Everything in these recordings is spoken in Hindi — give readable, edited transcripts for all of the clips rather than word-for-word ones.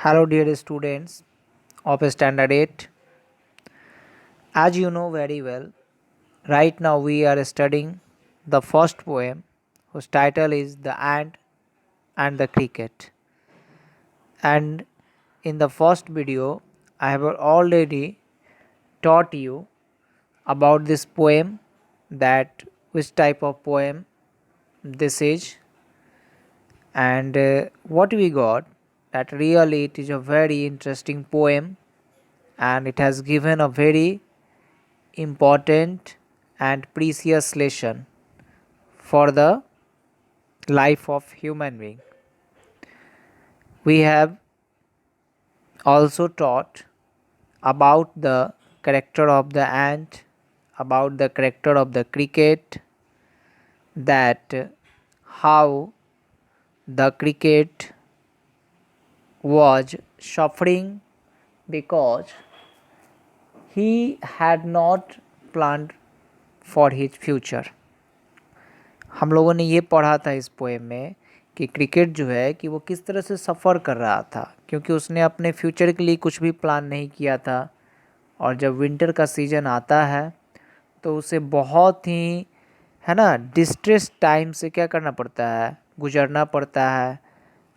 Hello, dear students of Standard 8. As you know very well, right now we are studying the first poem whose title is The Ant and the Cricket. And in the first video, I have already taught you about this poem, that which type of poem this is, and what we got, that really it is a very interesting poem and it has given a very important and precious lesson for the life of human being. We have also taught about the character of the ant, about the character of the cricket, that how the cricket was suffering because he had not planned for his future. हम लोगों ने ये पढ़ा था इस पोएम में कि क्रिकेट जो है कि वो किस तरह से सफ़र कर रहा था, क्योंकि उसने अपने फ्यूचर के लिए कुछ भी प्लान नहीं किया था। और जब विंटर का सीज़न आता है तो उसे बहुत ही है ना डिस्ट्रेस टाइम से क्या करना पड़ता है, गुजरना पड़ता है।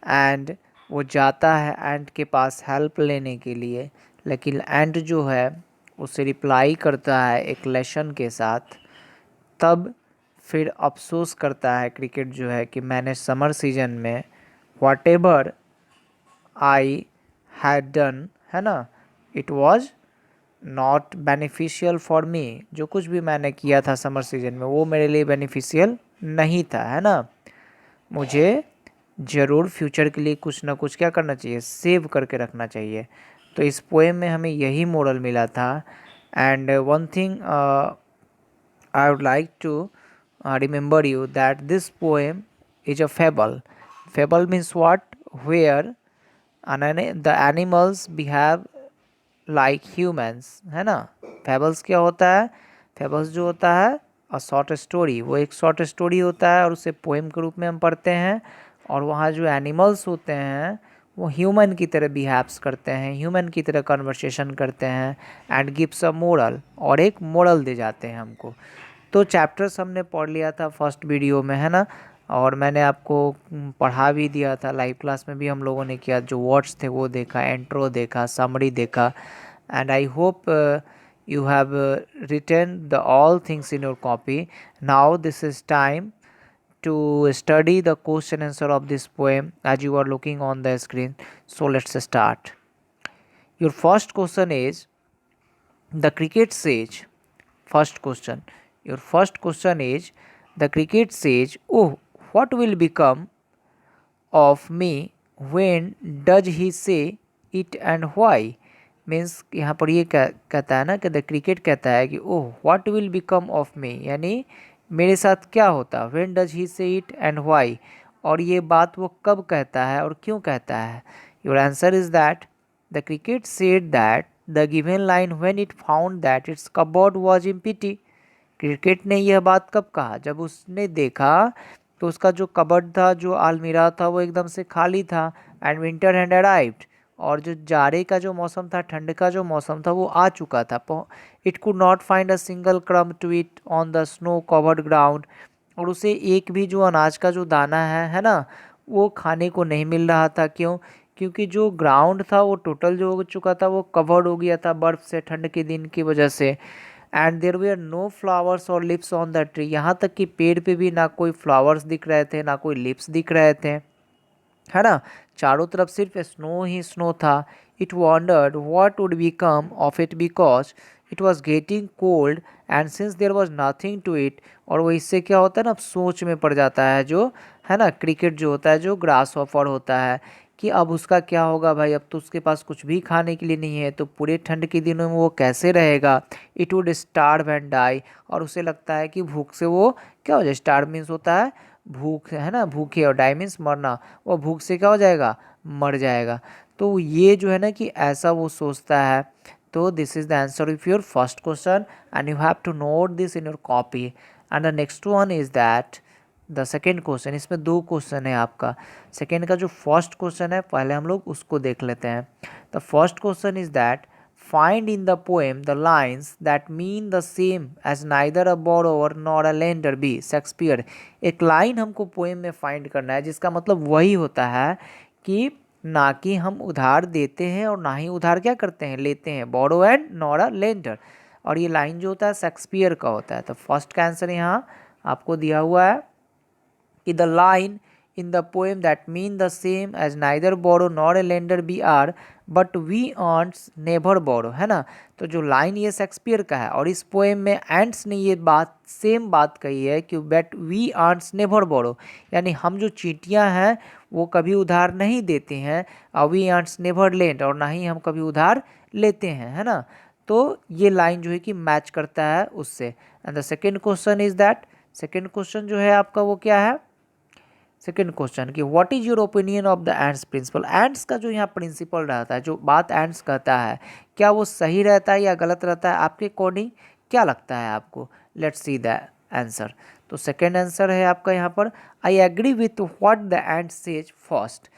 एंड वो जाता है एंट के पास हेल्प लेने के लिए, लेकिन एंट जो है उसे रिप्लाई करता है एक लेसन के साथ। तब फिर अफसोस करता है क्रिकेट जो है कि मैंने समर सीजन में वाट एवर आई हैड डन, है ना, it was not beneficial for me. जो कुछ भी मैंने किया था समर सीजन में वो मेरे लिए बेनिफिशियल नहीं था, है ना। मुझे ज़रूर फ्यूचर के लिए कुछ ना कुछ क्या करना चाहिए, सेव करके रखना चाहिए। तो इस पोएम में हमें यही मोरल मिला था। And one thing I would like to remember you that this poem is a fable. Fable means what? Where the animals behave like humans, है ना। fables क्या होता है? fables जो होता है a short story, वो एक short story होता है और उसे poem के रूप में हम पढ़ते हैं। और वहाँ जो animals होते हैं वो ह्यूमन की तरह बिहेव्स करते हैं, ह्यूमन की तरह कन्वर्सेशन करते हैं एंड गिव्स अ मोरल, और एक मोरल दे जाते हैं हमको। तो चैप्टर्स हमने पढ़ लिया था फर्स्ट वीडियो में, है ना। और मैंने आपको पढ़ा भी दिया था, लाइव क्लास में भी हम लोगों ने किया, जो वर्ड्स थे वो देखा, इंट्रो देखा, समरी देखा। And I hope you have written the all things in your copy. Now this is time to study the question answer of this poem as you are looking on the screen. So let's start. Your first question is the cricket sage. First question. Your first question is the cricket sage, oh, what will become of me when does he say it and why? Means यहाँ पर ये कहता है ना कि द क्रिकेट कहता है कि oh what will become of me, यानी मेरे साथ क्या होता, व्हेन डज ही से इट एंड व्हाई, और ये बात वो कब कहता है और क्यों कहता है। Your answer is that the cricket said that the given line when it found that it's cupboard was empty. Cricket ने यह बात कब कहा, जब उसने देखा तो उसका जो कबर्ड था, जो अलमीरा था, वो एकदम से खाली था। एंड विंटर हैड अराइव्ड, और जो जाड़े का जो मौसम था, ठंड का जो मौसम था, वो आ चुका था। It could not find a single crumb to eat on the snow covered ground, और उसे एक भी जो अनाज का जो दाना है ना, वो खाने को नहीं मिल रहा था। क्यों? क्योंकि जो ग्राउंड था वो टोटल जो हो चुका था, वो कवर्ड हो गया था बर्फ़ से, ठंड के दिन की वजह से। And there were no flowers or leaves on the tree, यहाँ तक कि पेड़ पे भी ना कोई फ्लावर्स दिख रहे थे, ना कोई लिप्स दिख रहे थे, है ना। चारों तरफ सिर्फ स्नो ही स्नो था। It wondered what would become of it because it was getting cold and since there was nothing to eat. और वो इससे क्या होता है ना, सोच में पड़ जाता है जो है ना क्रिकेट जो होता है, जो ग्रास ऑफर होता है, कि अब उसका क्या होगा भाई, अब तो उसके पास कुछ भी खाने के लिए नहीं है, तो पूरे ठंड के दिनों में वो कैसे रहेगा। It would starve and die, और उसे लगता है कि भूख से वो क्या हो जाए, स्टार्व मीन्स होता है भूख, है ना, भूखे, और डाई मीन्स मरना, वो भूख से क्या हो जाएगा, मर जाएगा। तो ये जो है ना कि ऐसा वो सोचता है। तो this is the answer of your first question and you have to note this in your copy. And the next one is that the second question, इसमें दो क्वेश्चन है आपका। सेकेंड का जो फर्स्ट क्वेश्चन है पहले हम लोग उसको देख लेते हैं। The first question is that find in the poem the lines that mean the same as neither a borrower nor a lender be Shakespeare. एक लाइन हमको पोएम में फाइंड करना है जिसका मतलब वही होता है कि ना कि हम उधार देते हैं और ना ही उधार क्या करते हैं, लेते हैं, बोरो एंड नॉर अ लेंडर। और ये लाइन जो होता है शेक्सपियर का होता है। तो फर्स्ट का आंसर यहाँ आपको दिया हुआ है कि the line in the poem that mean the same as neither borrow nor a lender be are but we ants never borrow, है ना। तो जो लाइन ये शेक्सपियर का है और इस पोएम में एंट्स ने ये बात सेम बात कही है कि बट वी आंट्स नेवर बोरो, यानी हम जो चींटियां हैं वो कभी उधार नहीं देते हैं, और वी आंट्स नेवर लेंड, और ना ही हम कभी उधार लेते हैं, है ना। तो ये लाइन जो है कि मैच करता है उससे। And the second question is that, second question जो है आपका वो क्या है, सेकेंड क्वेश्चन कि what is your opinion of the ant's principle. Ants का जो यहाँ प्रिंसिपल रहता है, जो बात एंड्स कहता है, क्या वो सही रहता है या गलत रहता है, आपके अकॉर्डिंग क्या लगता है आपको। Let's see the answer. तो सेकेंड आंसर है आपका यहाँ पर I agree with what the ants says first,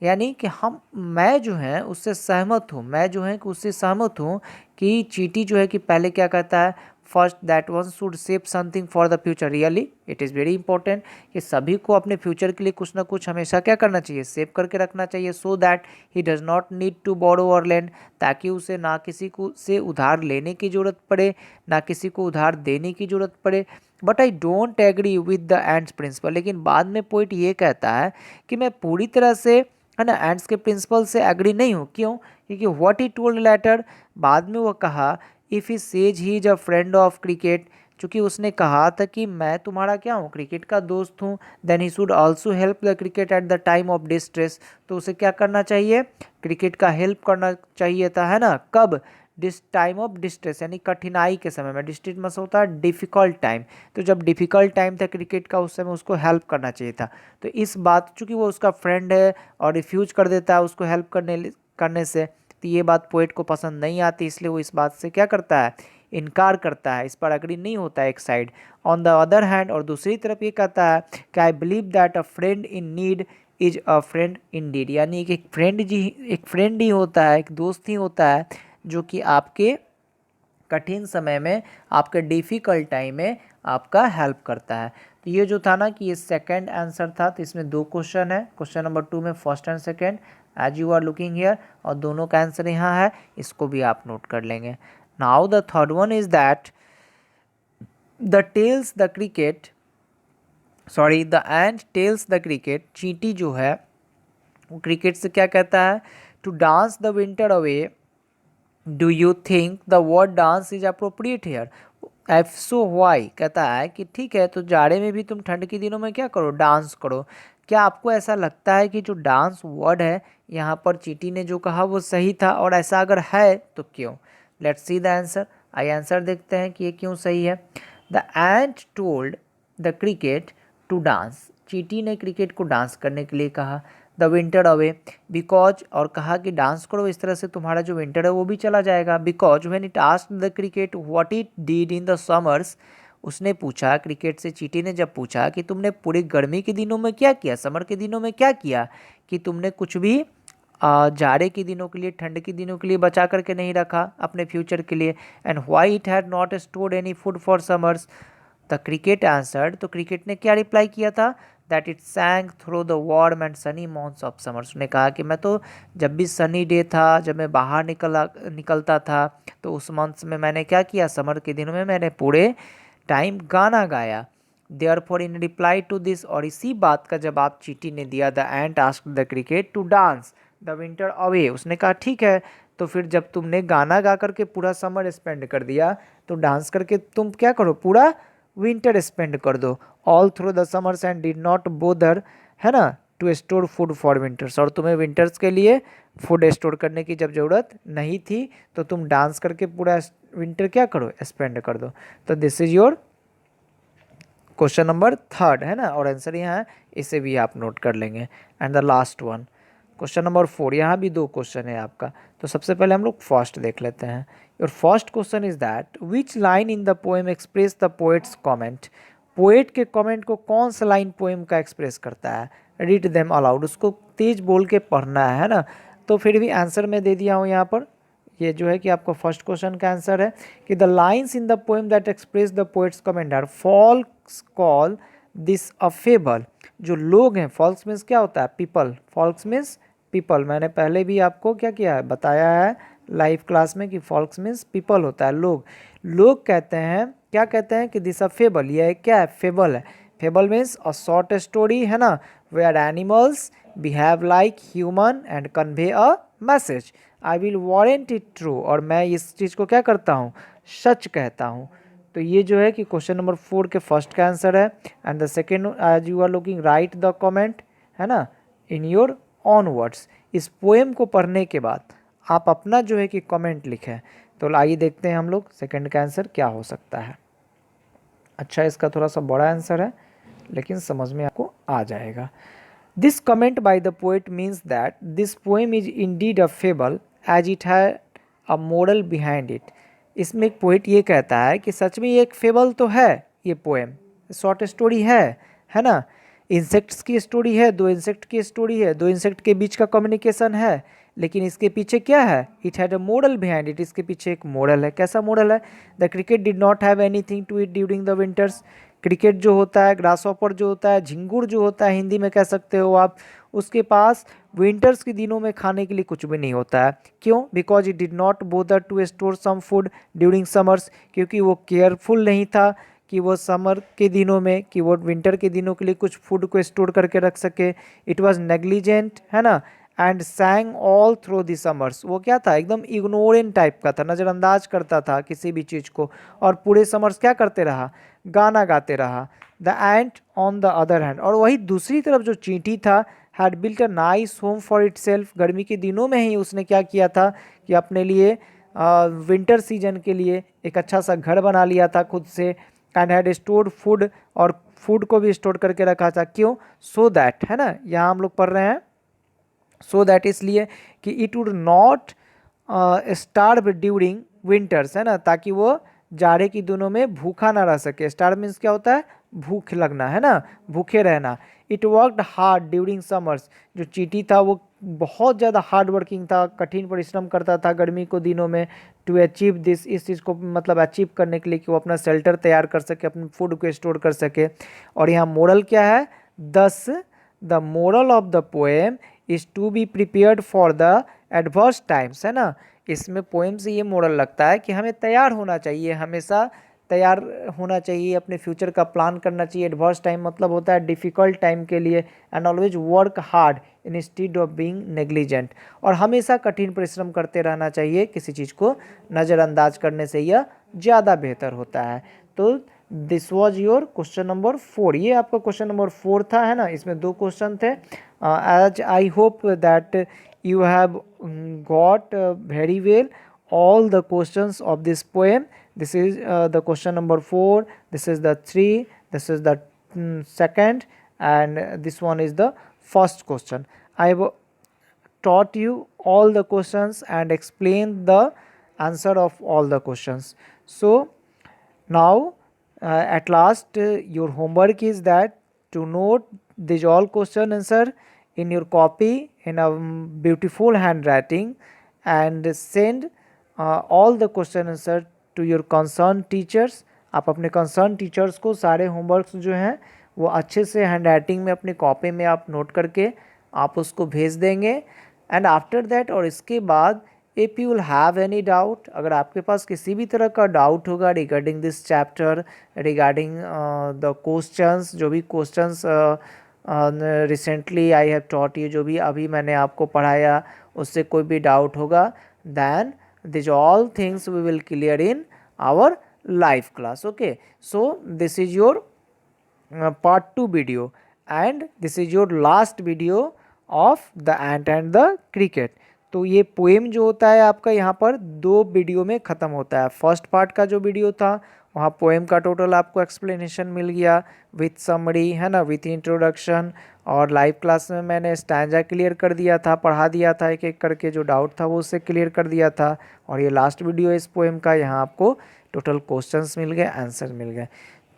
यानी कि मैं जो है उससे सहमत हूँ, मैं जो है कि उससे सहमत हूँ कि चींटी जो है कि पहले क्या कहता है, first that one should save something for the future, really it is very important कि सभी को अपने फ्यूचर के लिए कुछ ना कुछ हमेशा क्या करना चाहिए, सेव करके रखना चाहिए, so that he does not need to borrow or lend, ताकि उसे ना किसी को से उधार लेने की ज़रूरत पड़े ना किसी को उधार देने की ज़रूरत पड़े। But I don't agree with the ant's principle, लेकिन बाद में पोइट ये कहता है कि मैं पूरी तरह से, है ना, एंड्स के प्रिंसिपल से एग्री नहीं हूँ। क्यों? क्योंकि व्हाट ही टोल्ड लेटर, बाद में वो कहा if he says he is a friend of cricket, चूँकि उसने कहा था कि मैं तुम्हारा क्या हूँ, क्रिकेट का दोस्त हूँ, then he should also help the cricket at the time of distress, तो उसे क्या करना चाहिए, क्रिकेट का हेल्प करना चाहिए था, है ना। कब? टाइम ऑफ डिस्ट्रेस, यानी कठिनाई के समय में, डिस्ट्रेस में होता है डिफ़िकल्ट टाइम, तो जब डिफ़िकल्ट टाइम था क्रिकेट का उस समय उसको हेल्प करना चाहिए था। तो इस बात, चूँकि वो उसका फ्रेंड है और रिफ्यूज कर देता है उसको हेल्प करने से, तो ये बात पोएट को पसंद नहीं आती, इसलिए वो इस बात से क्या करता है, इनकार करता है, इस पर एग्री नहीं होता है एक साइड। ऑन द अदर हैंड, और दूसरी तरफ ये कहता है कि I believe that a friend in need is a friend indeed, यानी कि एक फ्रेंड ही होता है, एक दोस्त ही होता है जो कि आपके कठिन समय में, आपके डिफ़िकल्ट टाइम में आपका हेल्प करता है। तो ये जो था ना कि ये सेकंड आंसर था, तो इसमें दो क्वेश्चन है, क्वेश्चन नंबर 2 में first and second as you are looking here, और दोनों का आंसर यहाँ है, इसको भी आप नोट कर लेंगे। Now the third one is that the tells the cricket, sorry the ant tells the cricket, चींटी जो है वो क्रिकेट से क्या कहता है, to dance the winter away, do you think the word dance is appropriate here, if so why, कहता है कि ठीक है तो जाड़े में भी तुम ठंड के दिनों में क्या करो, डांस करो, क्या आपको ऐसा लगता है कि जो डांस वर्ड है यहाँ पर चींटी ने जो कहा वो सही था, और ऐसा अगर है तो क्यों। लेट्स सी द आंसर, आई आंसर देखते हैं कि ये क्यों सही है। The ant told the cricket to dance, चींटी ने क्रिकेट को डांस करने के लिए कहा, द विंटर अवे बिकॉज, और कहा कि डांस करो, इस तरह से तुम्हारा जो विंटर है वो भी चला जाएगा, because when it asked the cricket what it did in the summers, उसने पूछा क्रिकेट से, चींटी ने जब पूछा कि तुमने पूरी गर्मी के दिनों में क्या किया, समर के दिनों में क्या किया, कि तुमने कुछ भी जाड़े के दिनों के लिए, ठंड के दिनों के लिए बचा करके नहीं रखा अपने फ्यूचर के लिए, and why it had not stored any food for summers, the cricket answered, तो क्रिकेट ने क्या रिप्लाई किया था, that it sang through the warm and sunny months of summer, उसने कहा कि मैं तो जब भी सनी डे था, जब मैं बाहर निकलता था, तो उस मंथ्स में मैंने क्या किया, समर के दिनों में मैंने पूरे टाइम गाना गाया। Therefore in reply to this, और इसी बात का जवाब चींटी ने दिया, the ant asked the cricket to dance the winter away, उसने कहा ठीक है तो फिर जब तुमने गाना गा करके पूरा समर स्पेंड कर दिया, तो डांस करके तुम क्या करो, पूरा विंटर स्पेंड कर दो, all through the summers and did not bother, है ना, to store food for winters, और तुम्हें विंटर्स के लिए फूड स्टोर करने की जब ज़रूरत नहीं थी, तो तुम डांस करके पूरा विंटर क्या करो, स्पेंड कर दो। तो this is your question number third, है ना, और आंसर यहाँ है, इसे भी आप नोट कर लेंगे। And the last one question number 4, यहाँ भी दो क्वेश्चन है आपका, तो सबसे पहले हम लोग फर्स्ट देख लेते हैं। Your first question is that which line in the poem express the poets comment, poet के कमेंट को कौन सा लाइन पोएम का एक्सप्रेस करता है? रीड देम अलाउड, उसको तेज बोल के पढ़ना है ना। तो फिर भी आंसर मैं दे दिया हूँ यहाँ पर। ये जो है कि आपका फर्स्ट क्वेश्चन का आंसर है कि the lines in the poem that express the poet's comment are folks call this a fable. जो लोग हैं, फॉल्स मीन्स क्या होता है? पीपल। Folks means people. मैंने पहले भी आपको क्या किया है, बताया है लाइव क्लास में कि फॉल्स मीन्स पीपल होता है, लोग। लोग कहते हैं, क्या कहते हैं कि दिस अ फेबल, यह क्या है? फेबल है। Fable means a short story, है ना, where animals behave like human and convey a message. I will warrant it true, और मैं इस चीज़ को क्या करता हूँ? सच कहता हूँ। तो ये जो है कि क्वेश्चन नंबर 4 के फर्स्ट का आंसर है। And the second, as you are looking, write the comment, है ना, इन योर ऑन वर्ड्स। इस पोएम को पढ़ने के बाद आप अपना जो है कि कमेंट लिखें। तो आइए देखते हैं हम लोग सेकेंड का आंसर क्या हो सकता है। अच्छा, इसका थोड़ा सा बड़ा आंसर है लेकिन समझ में आपको आ जाएगा। This comment by the poet means that this poem is indeed a fable as it had a moral behind it. इसमें एक पोएट ये कहता है कि सच में ये एक फेबल तो है, ये पोएम शॉर्ट स्टोरी है ना। इंसेक्ट्स की स्टोरी है, दो इंसेक्ट की स्टोरी है, दो इंसेक्ट के बीच का कम्युनिकेशन है, लेकिन इसके पीछे क्या है? It had a moral behind it, इसके पीछे एक मोरल है। कैसा मोरल है? The cricket did not have anything to eat during the winters. Cricket जो होता है, ग्रासहॉपर जो होता है, झिंगुर जो होता है, हिंदी में कह सकते हो आप, उसके पास विंटर्स के दिनों में खाने के लिए कुछ भी नहीं होता है। क्यों? Because it did not bother to store some food during summers, क्योंकि वो केयरफुल नहीं था कि वो समर के दिनों में, कि वो विंटर के दिनों के लिए कुछ फूड को स्टोर करके रख सके। इट वॉज नेग्लिजेंट, है ना, and सैंग all through the summers. वो क्या था? एकदम इग्नोरेंट टाइप का था, नज़रअंदाज करता था किसी भी चीज़ को, और पूरे समर्स क्या करते रहा? गाना गाते रहा। The ant on the other hand, और वही दूसरी तरफ जो चींटी था, had built a nice home for it self. गर्मी के दिनों में ही उसने क्या किया था कि अपने लिए विंटर सीजन के लिए एक अच्छा सा घर बना लिया था खुद से। एंड हैड स्टोर्ड फूड, और फूड को भी स्टोर करके रखा था। क्यों? सो दैट, है ना, यहाँ हम लोग पढ़ रहे हैं सो दैट, इसलिए कि it would not starve during winters, है ना, ताकि वो जाड़े की दिनों में भूखा ना रह सके। स्टार्व मीन्स क्या होता है? भूख लगना, है ना, भूखे रहना। It worked hard during summers, जो चींटी था वो बहुत ज़्यादा हार्ड वर्किंग था, कठिन परिश्रम करता था गर्मी को दिनों में, टू अचीव दिस, इस चीज़ को मतलब अचीव करने के लिए कि वो अपना शेल्टर तैयार कर सके, अपने फूड को स्टोर कर सके। और यहाँ मोरल क्या है? Thus the moral of the poem is to be prepared for the adverse times, है ना। इसमें पोएम से ये मोरल लगता है कि हमें तैयार होना चाहिए, हमेशा तैयार होना चाहिए, अपने फ्यूचर का प्लान करना चाहिए। एडवर्स टाइम मतलब होता है डिफ़िकल्ट टाइम के लिए। And always work hard instead of being negligent, और हमेशा कठिन परिश्रम करते रहना चाहिए, किसी चीज़ को नज़रअंदाज करने से यह ज़्यादा बेहतर होता है। तो this was your question number 4। ये आपका क्वेश्चन नंबर 4 था, है ना। इसमें 2 क्वेश्चन थे। As I hope that you have got very well all the questions of this poem. This is the question number 4, this is the 3, this is the second, and this one is the first question. I have taught you all the questions and explained the answer of all the questions. So now at last your homework is that to note these all question answer in your copy in a beautiful handwriting, and send all the question answer to your concerned teachers. आप अपने concerned teachers को सारे homeworks जो हैं वो अच्छे से handwriting में अपनी कॉपी में आप नोट करके आप उसको भेज देंगे। एंड आफ्टर दैट, और इसके बाद, if you will have any doubt, अगर आपके पास किसी भी तरह का डाउट होगा regarding this chapter, regarding the questions, जो भी questions recently I have taught you, जो भी अभी मैंने आपको पढ़ाया उससे कोई भी डाउट होगा, then this all things we will clear in our live class. Okay, so this is your part 2 video, and this is your last video of the ant and the cricket. तो ये पोएम जो होता है आपका यहाँ पर 2 वीडियो में ख़त्म होता है। फर्स्ट पार्ट का जो वीडियो था वहाँ पोएम का टोटल आपको एक्सप्लेनेशन मिल गया विथ समरी, है ना, विथ इंट्रोडक्शन, और लाइव क्लास में मैंने स्टैंजा क्लियर कर दिया था, पढ़ा दिया था एक एक करके, जो डाउट था वो उससे क्लियर कर दिया था। और ये लास्ट वीडियो इस पोएम का, यहाँ आपको टोटल क्वेश्चंस मिल गए, आंसर मिल गए।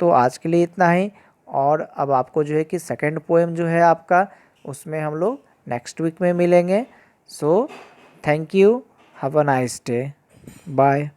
तो आज के लिए इतना ही। और अब आपको जो है कि सेकंड पोएम जो है आपका, उसमें हम लोग नेक्स्ट वीक में मिलेंगे। So thank you, have a nice day, bye.